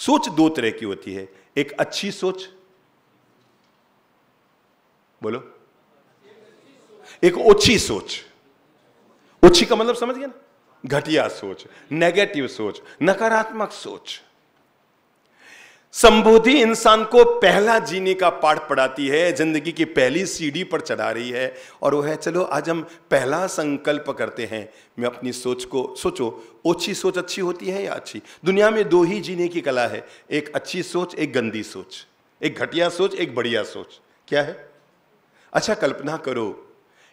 सोच दो तरह की होती है, एक अच्छी सोच, बोलो, एक ओछी सोच। ओछी का मतलब समझ गया ना, घटिया सोच, नेगेटिव सोच, नकारात्मक सोच। संबोधि इंसान को पहला जीने का पाठ पढ़ाती है, जिंदगी की पहली सीढ़ी पर चढ़ा रही है, और वो है चलो आज हम पहला संकल्प करते हैं। मैं अपनी सोच को, सोचो ओछी सोच अच्छी होती है या अच्छी? दुनिया में दो ही जीने की कला है, एक अच्छी सोच, एक गंदी सोच, एक घटिया सोच, एक बढ़िया सोच। क्या है? अच्छा कल्पना करो,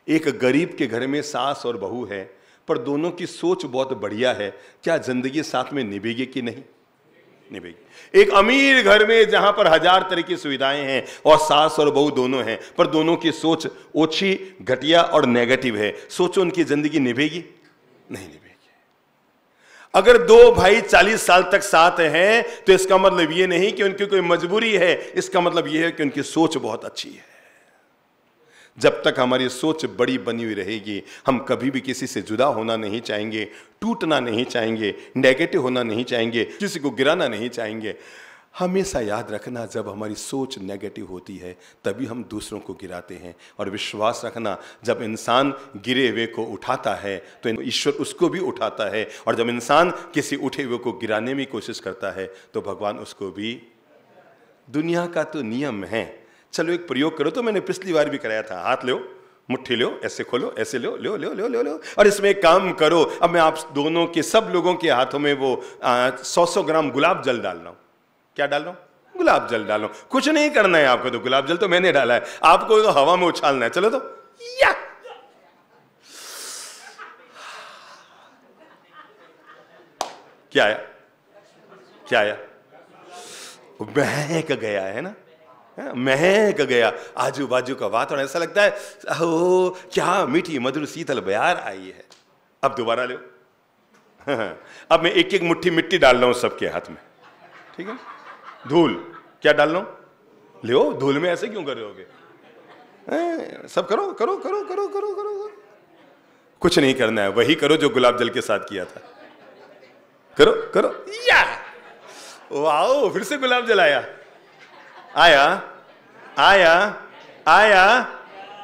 एक गरीब के घर में सास और बहू है, पर दोनों की सोच बहुत बढ़िया है, क्या जिंदगी साथ में निभेगी कि नहीं निभेगी? एक अमीर घर में जहां पर 1000 तरह की सुविधाएं हैं और सास और बहू दोनों हैं, पर दोनों की सोच ओछी, घटिया और नेगेटिव है, सोचो उनकी जिंदगी निभेगी? नहीं निभेगी। अगर दो भाई 40 साल तक साथ हैं, तो इसका मतलब यह नहीं कि उनकी कोई मजबूरी है, इसका मतलब यह है कि उनकी सोच बहुत अच्छी है। जब तक हमारी सोच बड़ी बनी हुई रहेगी, हम कभी भी किसी से जुदा होना नहीं चाहेंगे, टूटना नहीं चाहेंगे, नेगेटिव होना नहीं चाहेंगे, किसी को गिराना नहीं चाहेंगे। हमेशा याद रखना, जब हमारी सोच नेगेटिव होती है तभी हम दूसरों को गिराते हैं। और विश्वास रखना, जब इंसान गिरे हुए को उठाता है तो ईश्वर उसको भी उठाता है, और जब इंसान किसी उठे हुए को गिराने में कोशिश करता है तो भगवान उसको भी। दुनिया का तो नियम है। चलो एक प्रयोग करो, तो मैंने पिछली बार भी कराया था। हाथ लो, मुट्ठी लो, ऐसे खोलो, ऐसे लो लो लो लो लो लो, और इसमें एक काम करो। अब मैं आप दोनों के, सब लोगों के हाथों में वो 100 ग्राम गुलाब जल डाल रहा हूं। क्या डाल रहा हूं? गुलाब जल डाल रहा हूं। कुछ नहीं करना है आपको, तो गुलाब जल तो मैंने डाला है, आपको तो हवा में उछालना है। चलो तो या क्या आया? क्या आया? महक गया है ना, महक गया आजू बाजू का वातावरण, ऐसा लगता है ओ क्या मीठी मधुर शीतल बयार आई है। अब दोबारा लो। अब मैं एक एक मुट्ठी मिट्टी डाल रहा हूं सबके हाथ में, ठीक है? धूल, क्या डाल रहा हूं? लो, धूल में ऐसे क्यों कर रहे होगे? सब करो करो करो करो करो करो, कुछ नहीं करना है, वही करो जो गुलाब जल के साथ किया था। करो करो, या वाओ, फिर से गुलाब जल आया। आया आया आया,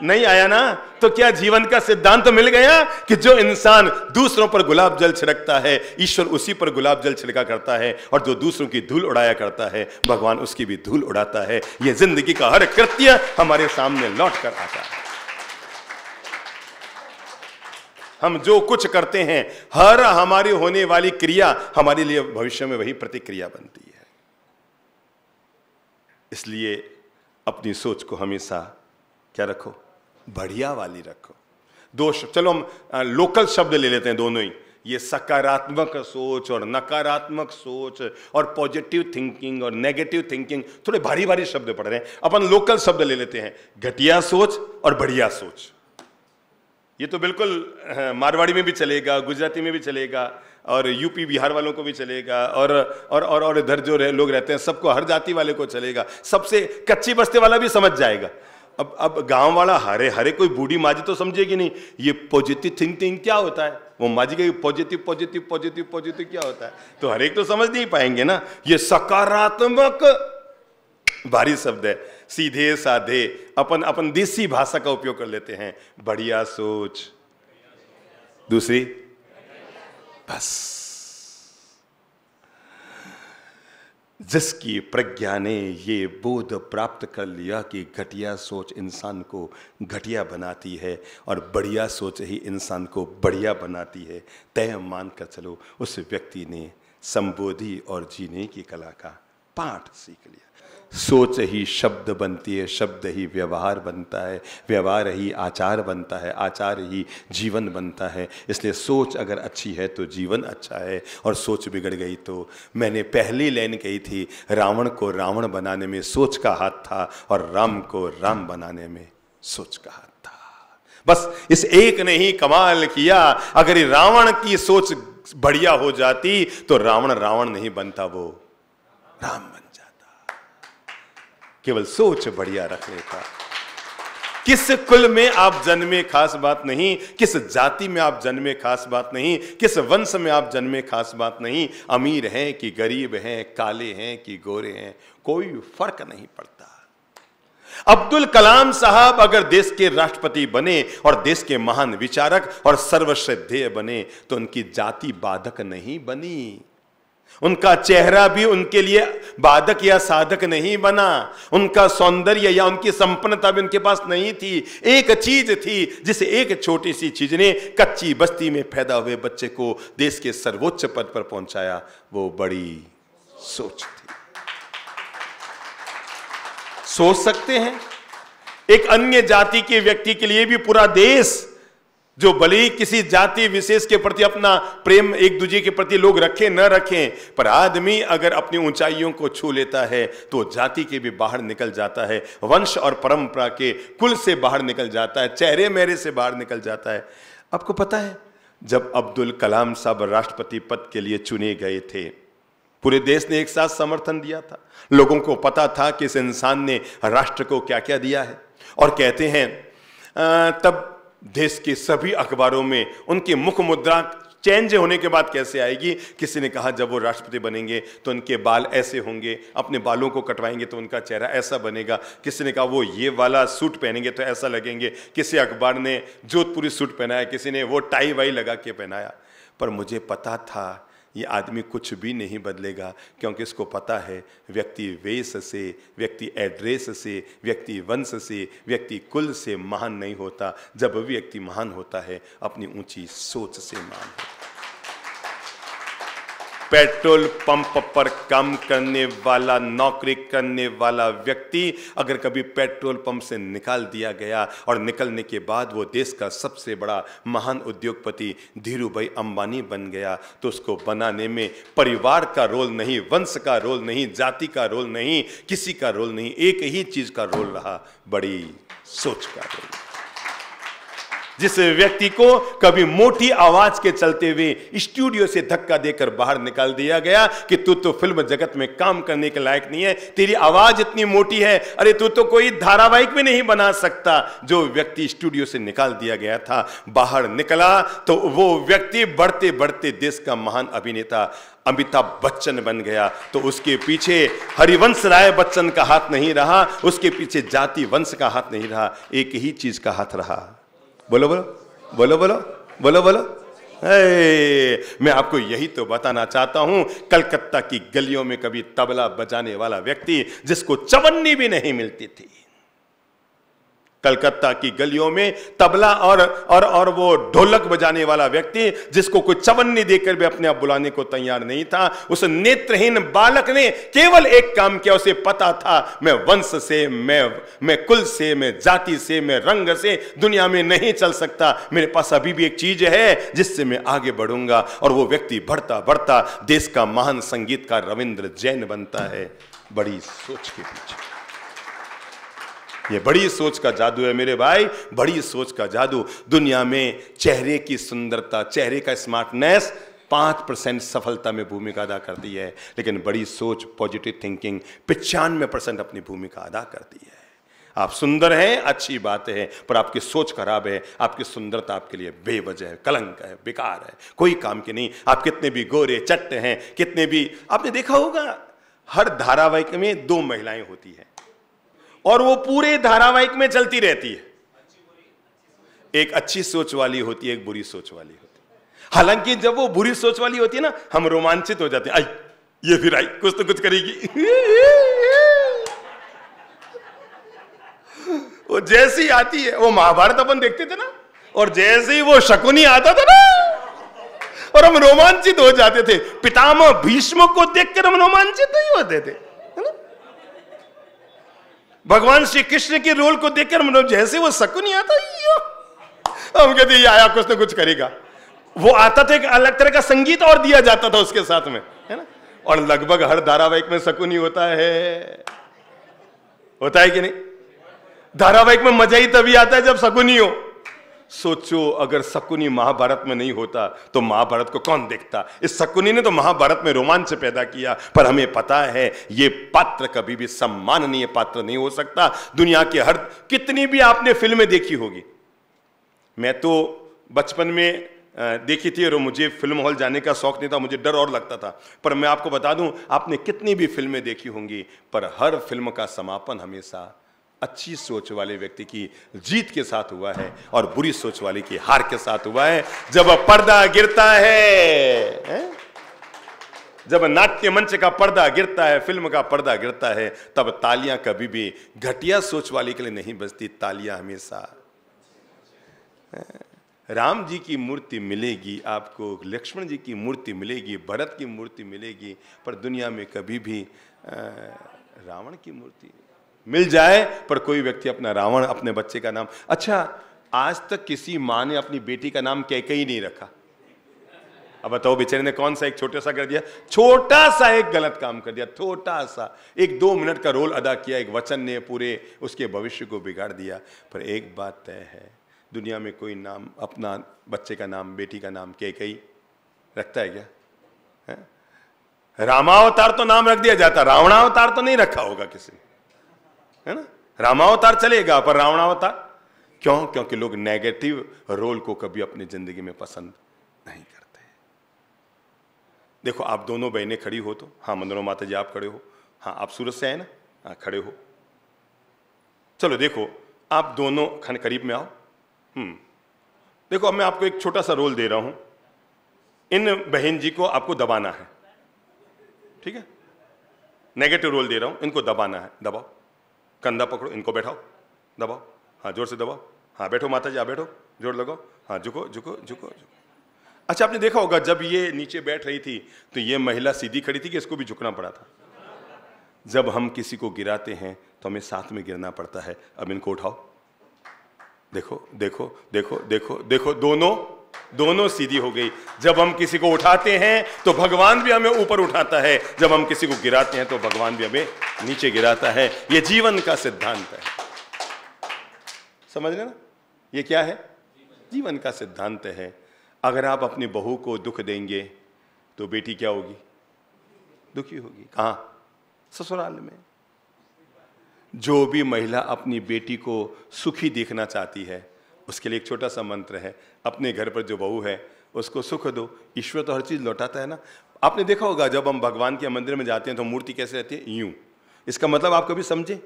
नहीं आया ना? तो क्या जीवन का सिद्धांत तो मिल गया कि जो इंसान दूसरों पर गुलाब जल छिड़कता है, ईश्वर उसी पर गुलाब जल छिड़का करता है, और जो दूसरों की धूल उड़ाया करता है, भगवान उसकी भी धूल उड़ाता है। यह जिंदगी का हर कृत्य हमारे सामने लौट कर आता है। हम जो कुछ करते हैं, हर हमारी होने वाली क्रिया हमारे लिए भविष्य में वही प्रतिक्रिया बनती है। इसलिए अपनी सोच को हमेशा क्या रखो? बढ़िया वाली रखो। दोष, चलो हम लोकल शब्द ले लेते हैं दोनों ही, ये सकारात्मक सोच और नकारात्मक सोच और पॉजिटिव थिंकिंग और नेगेटिव थिंकिंग, थोड़े भारी भारी शब्द पढ़ रहे हैं। अपन लोकल शब्द ले लेते हैं, घटिया सोच और बढ़िया सोच। ये तो बिल्कुल मारवाड़ी में भी चलेगा, गुजराती में भी चलेगा, और यूपी बिहार वालों को भी चलेगा, और इधर जो लोग रहते हैं सबको, हर जाति वाले को चलेगा। सबसे कच्ची बस्ती वाला भी समझ जाएगा। अब गांव वाला हरे हरे कोई बूढ़ी माजी तो समझेगी नहीं ये पॉजिटिव थिंकिंग क्या होता है। वो माजी का पॉजिटिव पॉजिटिव पॉजिटिव पॉजिटिव क्या होता है, तो हर एक तो समझ नहीं पाएंगे ना। ये सकारात्मक भारी शब्द है, सीधे साधे अपन देसी भाषा का उपयोग कर लेते हैं। बढ़िया सोच, दूसरी बस। जिसकी प्रज्ञा ने ये बोध प्राप्त कर लिया कि घटिया सोच इंसान को घटिया बनाती है और बढ़िया सोच ही इंसान को बढ़िया बनाती है, तय मान कर चलो उस व्यक्ति ने संबोधि और जीने की कला का पाठ सीख लिया। सोच ही शब्द बनती है, शब्द ही व्यवहार बनता है, व्यवहार ही आचार बनता है, आचार ही जीवन बनता है। इसलिए सोच अगर अच्छी है तो जीवन अच्छा है, और सोच बिगड़ गई तो, मैंने पहली लाइन कही थी, रावण को रावण बनाने में सोच का हाथ था और राम को राम बनाने में सोच का हाथ था। बस इस एक ने ही कमाल किया। अगर रावण की सोच बढ़िया हो जाती तो रावण रावण नहीं बनता, वो राम बन जाता। केवल सोच बढ़िया रखने का। किस कुल में आप जन्मे खास बात नहीं, किस जाति में आप जन्मे खास बात नहीं, किस वंश में आप जन्मे खास बात नहीं, अमीर हैं कि गरीब हैं, काले हैं कि गोरे हैं, कोई फर्क नहीं पड़ता। अब्दुल कलाम साहब अगर देश के राष्ट्रपति बने और देश के महान विचारक और सर्वश्रद्धेय बने तो उनकी जाति बाधक नहीं बनी, उनका चेहरा भी उनके लिए बाधक या साधक नहीं बना, उनका सौंदर्य या उनकी संपन्नता भी उनके पास नहीं थी। एक चीज थी जिसे एक छोटी सी चीज ने कच्ची बस्ती में पैदा हुए बच्चे को देश के सर्वोच्च पद पर पहुंचाया, वो बड़ी सोच थी। सोच सकते हैं एक अन्य जाति के व्यक्ति के लिए भी पूरा देश, जो भले ही किसी जाति विशेष के प्रति अपना प्रेम एक दूसरे के प्रति लोग रखें न रखें, पर आदमी अगर अपनी ऊंचाइयों को छू लेता है तो जाति के भी बाहर निकल जाता है, वंश और परंपरा के कुल से बाहर निकल जाता है, चेहरे मेरे से बाहर निकल जाता है। आपको पता है जब अब्दुल कलाम साहब राष्ट्रपति पद के लिए चुने गए थे, पूरे देश ने एक साथ समर्थन दिया था। लोगों को पता था कि इस इंसान ने राष्ट्र को क्या क्या दिया है। और कहते हैं तब देश के सभी अखबारों में उनकी मुख मुद्रा चेंज होने के बाद कैसे आएगी। किसी ने कहा जब वो राष्ट्रपति बनेंगे तो उनके बाल ऐसे होंगे, अपने बालों को कटवाएंगे तो उनका चेहरा ऐसा बनेगा। किसी ने कहा वो ये वाला सूट पहनेंगे तो ऐसा लगेंगे। किसी अखबार ने जोधपुरी सूट पहनाया, किसी ने वो टाई वाई लगा के पहनाया। पर मुझे पता था ये आदमी कुछ भी नहीं बदलेगा, क्योंकि इसको पता है व्यक्ति वेश से, व्यक्ति एड्रेस से, व्यक्ति वंश से, व्यक्ति कुल से महान नहीं होता। जब व्यक्ति महान होता है अपनी ऊंची सोच से महान होता है। पेट्रोल पंप पर काम करने वाला, नौकरी करने वाला व्यक्ति अगर कभी पेट्रोल पंप से निकाल दिया गया और निकलने के बाद वो देश का सबसे बड़ा महान उद्योगपति धीरू भाई अंबानी बन गया, तो उसको बनाने में परिवार का रोल नहीं, वंश का रोल नहीं, जाति का रोल नहीं, किसी का रोल नहीं, एक ही चीज का रोल रहा, बड़ी सोच का रोल। जिस व्यक्ति को कभी मोटी आवाज के चलते हुए स्टूडियो से धक्का देकर बाहर निकाल दिया गया कि तू तो फिल्म जगत में काम करने के लायक नहीं है, तेरी आवाज इतनी मोटी है, अरे तू तो कोई धारावाहिक भी नहीं बना सकता। जो व्यक्ति स्टूडियो से निकाल दिया गया था बाहर निकला तो वो व्यक्ति बढ़ते बढ़ते देश का महान अभिनेता अमिताभ बच्चन बन गया। तो उसके पीछे हरिवंश राय बच्चन का हाथ नहीं रहा, उसके पीछे जाति वंश का हाथ नहीं रहा, एक ही चीज का हाथ रहा। बोलो बोलो बोलो बोलो बोलो बोलो। मैं आपको यही तो बताना चाहता हूं। कलकत्ता की गलियों में कभी तबला बजाने वाला व्यक्ति जिसको चवन्नी भी नहीं मिलती थी, कलकत्ता की गलियों में तबला और वो ढोलक बजाने वाला व्यक्ति जिसको कोई चवन्नी देकर भी अपने आप बुलाने को तैयार नहीं था, उस नेत्रहीन बालक ने केवल एक काम किया। उसे पता था मैं वंश से, मैं कुल से, मैं जाति से, मैं रंग से दुनिया में नहीं चल सकता। मेरे पास अभी भी एक चीज है जिससे मैं आगे बढ़ूंगा। और वो व्यक्ति बढ़ता बढ़ता देश का महान संगीतकार रविंद्र जैन बनता है। बड़ी सोच के पीछे, ये बड़ी सोच का जादू है मेरे भाई, बड़ी सोच का जादू। दुनिया में चेहरे की सुंदरता, चेहरे का स्मार्टनेस 5% सफलता में भूमिका अदा करती है, लेकिन बड़ी सोच, पॉजिटिव थिंकिंग 95% अपनी भूमिका अदा करती है। आप सुंदर हैं, अच्छी बात है, पर आपकी सोच खराब है, आपकी सुंदरता आपके लिए बेवजह है, कलंक है, बेकार है, कोई काम की नहीं। आप कितने भी गोरे चट्टे हैं, कितने भी, आपने देखा होगा हर धारावाहिक में 2 महिलाएं होती हैं और वो पूरे धारावाहिक में चलती रहती है। एक अच्छी सोच वाली होती है, एक बुरी सोच वाली होती है। हालांकि जब वो बुरी सोच वाली होती है ना, हम रोमांचित हो जाते हैं, आई ये फिर आई, कुछ तो कुछ करेगी। वो जैसी आती है, वो महाभारत अपन देखते थे ना, और जैसे ही वो शकुनी आता था ना, और हम रोमांचित हो जाते थे। पितामह भीष्म को देखकर हम रोमांचित नहीं होते थे। भगवान श्री कृष्ण के रोल को देखकर मतलब जैसे वो शकुनी आता, हम कहते ये आया कुछ ना कुछ करेगा। वो आता था, एक अलग तरह का संगीत और दिया जाता था उसके साथ में, है ना। और लगभग हर धारावाहिक में शकुनी होता है कि नहीं? धारावाहिक में मजा ही तभी आता है जब शकुनी हो। सोचो अगर शकुनी महाभारत में नहीं होता तो महाभारत को कौन देखता। इस शकुनी ने तो महाभारत में रोमांच पैदा किया, पर हमें पता है ये पात्र कभी भी सम्माननीय पात्र नहीं हो सकता। दुनिया के हर कितनी भी आपने फिल्में देखी होगी, मैं तो बचपन में देखी थी और मुझे फिल्म हॉल जाने का शौक नहीं था, मुझे डर और लगता था। पर मैं आपको बता दूं, आपने कितनी भी फिल्में देखी होंगी, पर हर फिल्म का समापन हमेशा अच्छी सोच वाले व्यक्ति की जीत के साथ हुआ है और बुरी सोच वाले की हार के साथ हुआ है। जब पर्दा गिरता है, जब नाट्य मंच का पर्दा गिरता है, फिल्म का पर्दा गिरता है, तब तालियां कभी भी घटिया सोच वाले के लिए नहीं बजती, तालियां हमेशा। राम जी की मूर्ति मिलेगी आपको, लक्ष्मण जी की मूर्ति मिलेगी, भरत की मूर्ति मिलेगी, पर दुनिया में कभी भी रावण की मूर्ति मिल जाए, पर कोई व्यक्ति अपना रावण, अपने बच्चे का नाम, अच्छा आज तक किसी मां ने अपनी बेटी का नाम कैकेयी नहीं रखा। अब बताओ बेचारे ने कौन सा एक छोटा सा कर दिया, छोटा सा एक गलत काम कर दिया, छोटा सा एक 2 मिनट का रोल अदा किया, एक वचन ने पूरे उसके भविष्य को बिगाड़ दिया। पर एक बात तय है, दुनिया में कोई नाम अपना बच्चे का नाम, बेटी का नाम कैकेयी रखता है क्या? है? रामावतार तो नाम रख दिया जाता, रावणावतार तो नहीं रखा होगा किसी, है ना? रामावतार चलेगा, पर रावणावतार क्यों? क्योंकि लोग नेगेटिव रोल को कभी अपनी जिंदगी में पसंद नहीं करते। देखो आप दोनों बहनें खड़ी हो तो, हाँ मंदनो माता जी आप खड़े हो, हाँ आप सूरत से आए ना, हाँ खड़े हो। चलो देखो आप दोनों करीब में आओ। देखो अब मैं आपको एक छोटा सा रोल दे रहा हूं, इन बहन जी को आपको दबाना है, ठीक है? नेगेटिव रोल दे रहा हूं, इनको दबाना है। दबाओ, कंधा पकड़ो, इनको बैठाओ, दबाओ, हाँ जोर से दबाओ, हाँ बैठो माता जी, आप बैठो, जोर लगाओ, हाँ झुको झुको झुको झुको। अच्छा आपने देखा होगा जब ये नीचे बैठ रही थी तो ये महिला सीधी खड़ी थी कि इसको भी झुकना पड़ा था? जब हम किसी को गिराते हैं तो हमें साथ में गिरना पड़ता है। अब इनको उठाओ, देखो देखो देखो देखो देखो, दोनों सीधी हो गई। जब हम किसी को उठाते हैं तो भगवान भी हमें ऊपर उठाता है, जब हम किसी को गिराते हैं तो भगवान भी हमें नीचे गिराता है। ये जीवन का सिद्धांत है, समझ रहे ना? ये क्या है? जीवन का सिद्धांत है। अगर आप अपनी बहू को दुख देंगे तो बेटी क्या होगी? दुखी होगी। कहां? ससुराल में। जो भी महिला अपनी बेटी को सुखी देखना चाहती है उसके लिए एक छोटा सा मंत्र है, अपने घर पर जो बहू है उसको सुख दो। ईश्वर तो हर चीज लौटाता है ना। आपने देखा होगा जब हम भगवान के मंदिर में जाते हैं तो मूर्ति कैसे रहती है? यूं। इसका मतलब आप कभी समझे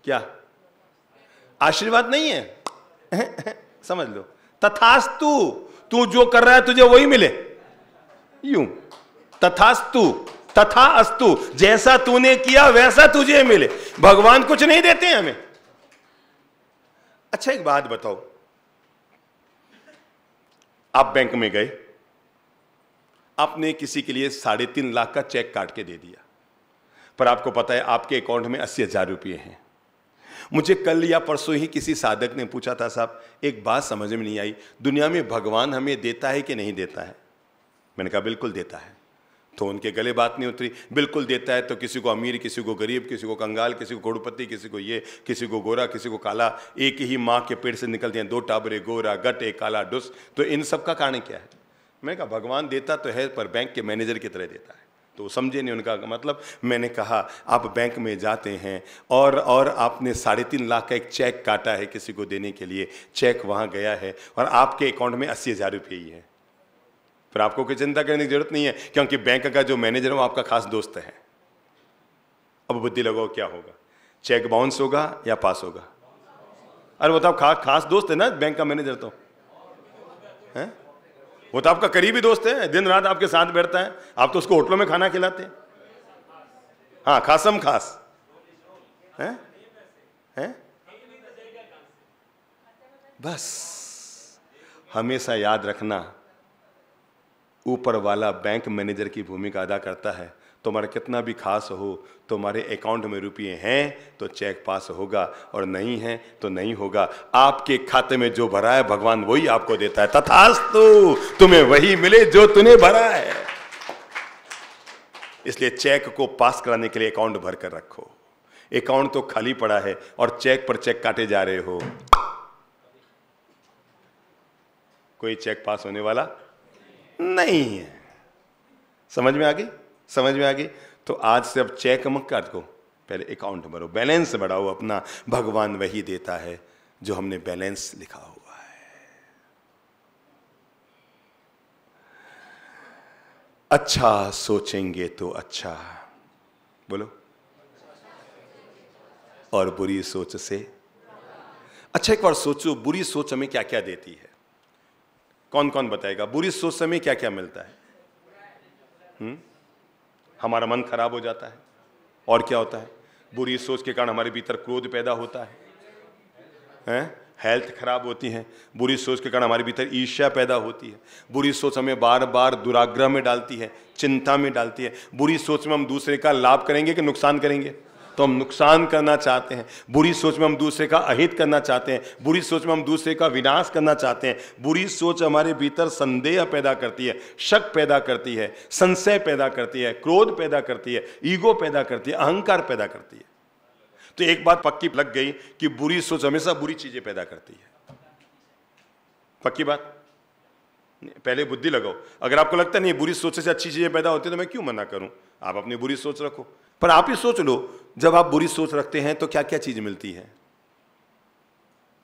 क्या? आशीर्वाद नहीं है समझ लो, तथास्तु, तू जो कर रहा है तुझे वही मिले, यूं। तथास्तु, तथा अस्तु, जैसा तूने किया वैसा तुझे मिले। भगवान कुछ नहीं देते हैं हमें। अच्छा एक बात बताओ, आप बैंक में गए, आपने किसी के लिए 3.5 लाख का चेक काट के दे दिया, पर आपको पता है आपके अकाउंट में 80,000 रुपये हैं। मुझे कल या परसों ही किसी साधक ने पूछा था, साहब एक बात समझ में नहीं आई, दुनिया में भगवान हमें देता है कि नहीं देता है? मैंने कहा बिल्कुल देता है। तो उनके गले बात नहीं उतरी। बिल्कुल देता है तो किसी को अमीर, किसी को गरीब, किसी को कंगाल, किसी को करोड़पति, किसी को ये, किसी को गोरा, किसी को काला। एक ही माँ के पेट से निकलते हैं 2 टाबरे, गोरा, गटे, काला, डुस। तो इन सब का कारण क्या है? मैंने कहा भगवान देता तो है पर बैंक के मैनेजर की तरह देता है। तो समझे नहीं उनका मतलब। मैंने कहा आप बैंक में जाते हैं और आपने 3.5 लाख का एक चेक काटा है किसी को देने के लिए, चेक वहाँ गया है और आपके अकाउंट में 80,000 रुपये ही है, फिर आपको कोई चिंता करने की जरूरत नहीं है, क्योंकि बैंक का जो मैनेजर है वो आपका खास दोस्त है। अब बुद्धि लगाओ क्या होगा? चेक बाउंस होगा या पास होगा? अरे बताओ, खास दोस्त है ना बैंक का मैनेजर, तो है वो तो आपका करीबी दोस्त है, दिन रात आपके साथ बैठता है, आप तो उसको होटलों में खाना खिलाते हैं। हाँ खासम खास है, है? बस हमेशा याद रखना, ऊपर वाला बैंक मैनेजर की भूमिका अदा करता है। तुम्हारा कितना भी खास हो, तुम्हारे अकाउंट में रुपये हैं तो चेक पास होगा और नहीं है तो नहीं होगा। आपके खाते में जो भरा है भगवान वही आपको देता है। तथास्तु, तुम्हें वही मिले जो तूने भरा है। इसलिए चेक को पास कराने के लिए अकाउंट भर कर रखो। अकाउंट तो खाली पड़ा है और चेक पर चेक काटे जा रहे हो। कोई चेक पास होने वाला नहीं है। समझ में आ गई? समझ में आ गई? तो आज से अब चेक मत काट को, पहले अकाउंट भरो, बैलेंस बढ़ाओ अपना। भगवान वही देता है जो हमने बैलेंस लिखा हुआ है। अच्छा सोचेंगे तो अच्छा, बोलो, और बुरी सोच से। अच्छा एक बार सोचो, बुरी सोच हमें क्या क्या देती है? कौन कौन बताएगा बुरी सोच से हमें क्या क्या मिलता है? हमारा मन खराब हो जाता है। और क्या होता है? बुरी सोच के कारण हमारे भीतर क्रोध पैदा होता है, हेल्थ खराब होती है। बुरी सोच के कारण हमारे भीतर ईर्ष्या पैदा होती है। बुरी सोच हमें बार बार दुराग्रह में डालती है, चिंता में डालती है। बुरी सोच में हम दूसरे का लाभ करेंगे कि नुकसान करेंगे? तो हम नुकसान करना चाहते हैं। बुरी सोच में हम दूसरे का अहित करना चाहते हैं। बुरी सोच में हम दूसरे का विनाश करना चाहते हैं। बुरी सोच हमारे भीतर संदेह पैदा करती है, शक पैदा करती है, संशय पैदा करती है, क्रोध पैदा करती है, ईगो पैदा करती है, अहंकार पैदा करती है। तो एक बात पक्की लग गई कि बुरी सोच हमेशा बुरी चीजें पैदा करती है। पक्की बात? पहले बुद्धि लगाओ। अगर आपको लगता नहीं बुरी सोच से अच्छी चीजें पैदा होती है तो मैं क्यों मना करूं? आप अपनी बुरी सोच रखो। पर आप ही सोच लो, जब आप बुरी सोच रखते हैं तो क्या क्या चीज मिलती है?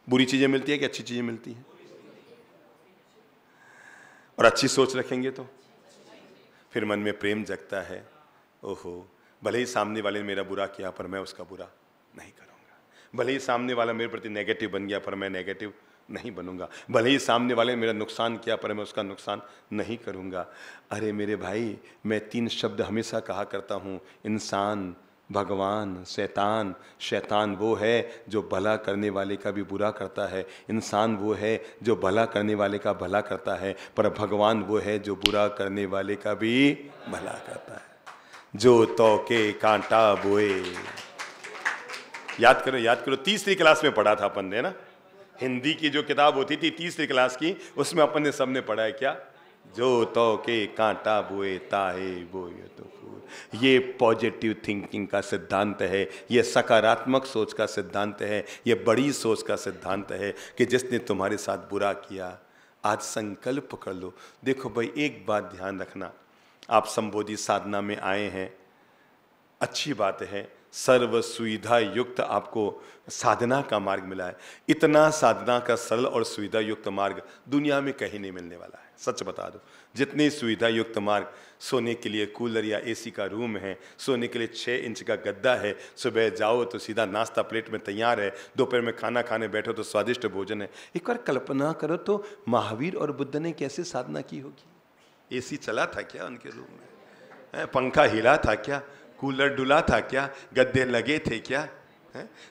बुरी चीजें मिलती है कि अच्छी चीजें मिलती हैं? और अच्छी सोच रखेंगे तो फिर मन में प्रेम जगता है। ओहो, भले ही सामने वाले ने मेरा बुरा किया पर मैं उसका बुरा नहीं करूंगा। भले ही सामने वाला मेरे प्रति नेगेटिव बन गया पर मैं नेगेटिव नहीं बनूंगा। भले ही सामने वाले ने मेरा नुकसान किया पर मैं उसका नुकसान नहीं करूंगा। अरे मेरे भाई, मैं 3 शब्द हमेशा कहा करता हूं, इंसान, भगवान, शैतान। शैतान वो है जो भला करने वाले का भी बुरा करता है, इंसान वो है जो भला करने वाले का भला करता है, पर भगवान वो है जो बुरा करने वाले का भी भला करता है। जो तो के कांटा बोए। याद करो, याद करो, तीसरी क्लास में पढ़ा था अपन ने ना, हिंदी की जो किताब होती थी तीसरी क्लास की, उसमें अपन ने सबने पढ़ा है क्या? जो तो के कांटा बोए ताहे बोए तो फूल। ये पॉजिटिव थिंकिंग का सिद्धांत है, ये सकारात्मक सोच का सिद्धांत है, ये बड़ी सोच का सिद्धांत है कि जिसने तुम्हारे साथ बुरा किया आज संकल्प कर लो। देखो भाई, एक बात ध्यान रखना, आप संबोधि साधना में आए हैं, अच्छी बात है, सर्व सुविधा युक्त आपको साधना का मार्ग मिला है। इतना साधना का सरल और सुविधा युक्त मार्ग दुनिया में कहीं नहीं मिलने वाला है। सच बता दो, जितनी सुविधा युक्त मार्ग, सोने के लिए कूलर या एसी का रूम है, सोने के लिए 6 इंच का गद्दा है, सुबह जाओ तो सीधा नाश्ता प्लेट में तैयार है, दोपहर में खाना खाने बैठो तो स्वादिष्ट भोजन है। एक बार कल्पना करो तो महावीर और बुद्ध ने कैसे साधना की होगी? एसी चला था क्या उनके रूम में? पंखा हिला था क्या? कूलर डुला था क्या? गद्दे लगे थे क्या?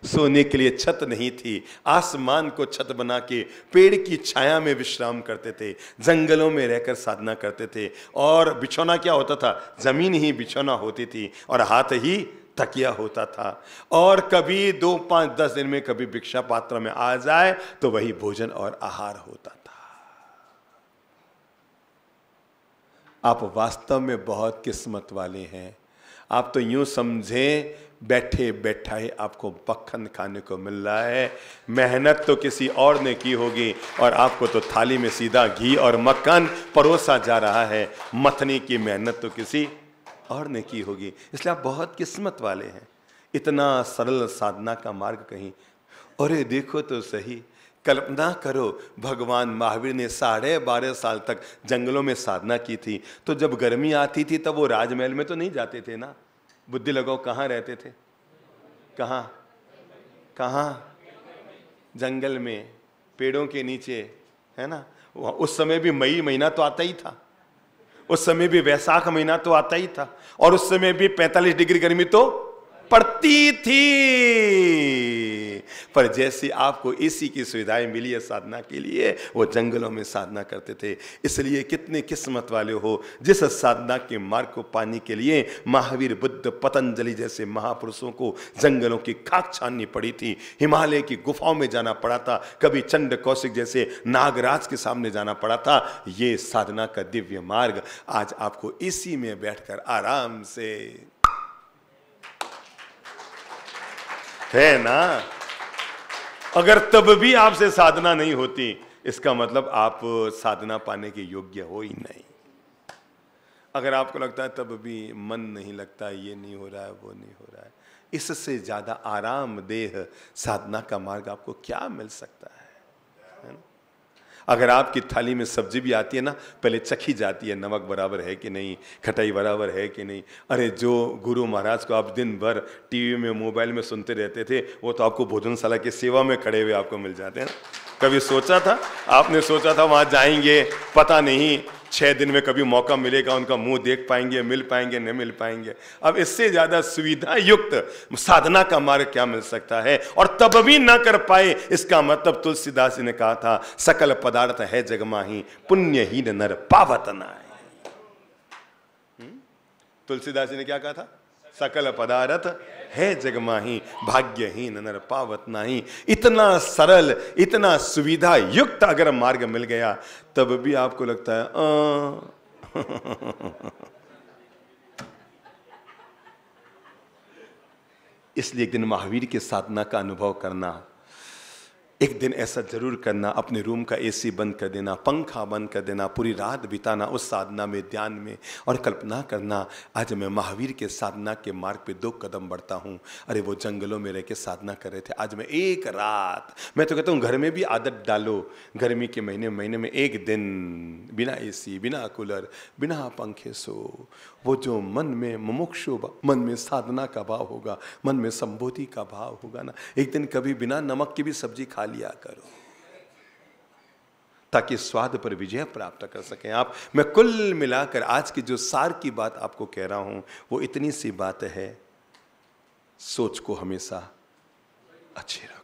सोने के लिए छत नहीं थी, आसमान को छत बना के पेड़ की छाया में विश्राम करते थे, जंगलों में रहकर साधना करते थे। और बिछौना क्या होता था? जमीन ही बिछौना होती थी और हाथ ही तकिया होता था। और कभी 2, 5, 10 दिन में कभी भिक्षा पात्र में आ जाए तो वही भोजन और आहार होता था। आप वास्तव में बहुत किस्मत वाले हैं। आप तो यूं समझें बैठे बैठाए आपको मक्खन खाने को मिल रहा है। मेहनत तो किसी और ने की होगी और आपको तो थाली में सीधा घी और मक्खन परोसा जा रहा है। मथनी की मेहनत तो किसी और ने की होगी, इसलिए आप बहुत किस्मत वाले हैं। इतना सरल साधना का मार्ग कहीं। अरे देखो तो सही, कल्पना करो, भगवान महावीर ने 12.5 साल तक जंगलों में साधना की थी। तो जब गर्मी आती थी तब वो राजमहल में तो नहीं जाते थे ना। बुद्धि लगाओ, कहाँ रहते थे? कहाँ कहाँ? जंगल में, पेड़ों के नीचे, है ना। उस समय भी मई महीना तो आता ही था, उस समय भी वैशाख महीना तो आता ही था, और उस समय भी 45 डिग्री गर्मी तो पड़ती थी। पर जैसे आपको एसी की सुविधाएं मिली है साधना के लिए, वो जंगलों में साधना करते थे। इसलिए कितने किस्मत वाले हो जिस साधना के मार्ग को पाने के लिए महावीर, बुद्ध, पतंजलि जैसे महापुरुषों को जंगलों की खाक छाननी पड़ी थी, हिमालय की गुफाओं में जाना पड़ा था, कभी चंड कौशिक जैसे नागराज के सामने जाना पड़ा था। ये साधना का दिव्य मार्ग आज आपको एसी में बैठकर आराम से है ना। अगर तब भी आपसे साधना नहीं होती, इसका मतलब आप साधना पाने के योग्य हो ही नहीं। अगर आपको लगता है तब भी मन नहीं लगता, ये नहीं हो रहा है, वो नहीं हो रहा है, इससे ज्यादा आरामदेह साधना का मार्ग आपको क्या मिल सकता है ना? अगर आपकी थाली में सब्जी भी आती है ना, पहले चखी जाती है, नमक बराबर है कि नहीं, खटाई बराबर है कि नहीं। अरे जो गुरु महाराज को आप दिन भर टीवी में मोबाइल में सुनते रहते थे, वो तो आपको भोजनशाला की सेवा में खड़े हुए आपको मिल जाते हैं। कभी सोचा था, आपने सोचा था वहां जाएंगे, पता नहीं 6 दिन में कभी मौका मिलेगा, उनका मुंह देख पाएंगे, मिल पाएंगे, नहीं मिल पाएंगे। अब इससे ज्यादा सुविधा युक्त साधना का मार्ग क्या मिल सकता है? और तब भी ना कर पाए, इसका मतलब तुलसीदास जी ने कहा था, सकल पदार्थ है जग माही, पुण्यहीन नर पावत नाहि। तुलसीदास जी ने क्या कहा था? सकल पदार्थ है जग माही, भाग्यहीन नर पावत नाही। इतना सरल, इतना सुविधा युक्त अगर मार्ग मिल गया, तब भी आपको लगता है इसलिए एक दिन महावीर के साधना का अनुभव करना, एक दिन ऐसा जरूर करना, अपने रूम का एसी बंद कर देना, पंखा बंद कर देना, पूरी रात बिताना उस साधना में, ध्यान में, और कल्पना करना, आज मैं महावीर के साधना के मार्ग पे 2 कदम बढ़ता हूँ। अरे वो जंगलों में रह के साधना कर रहे थे, आज मैं एक रात, मैं तो कहता हूँ घर में भी आदत डालो, गर्मी के महीने में एक दिन बिना एसी, बिना कूलर, बिना पंखे सो। वो जो मन में मुमुक्षु, मन में साधना का भाव होगा, मन में संबोधि का भाव होगा ना, एक दिन कभी बिना नमक की भी सब्जी खा लिया करो, ताकि स्वाद पर विजय प्राप्त कर सकें आप। मैं कुल मिलाकर आज की जो सार की बात आपको कह रहा हूं, वो इतनी सी बात है, सोच को हमेशा अच्छी रखो।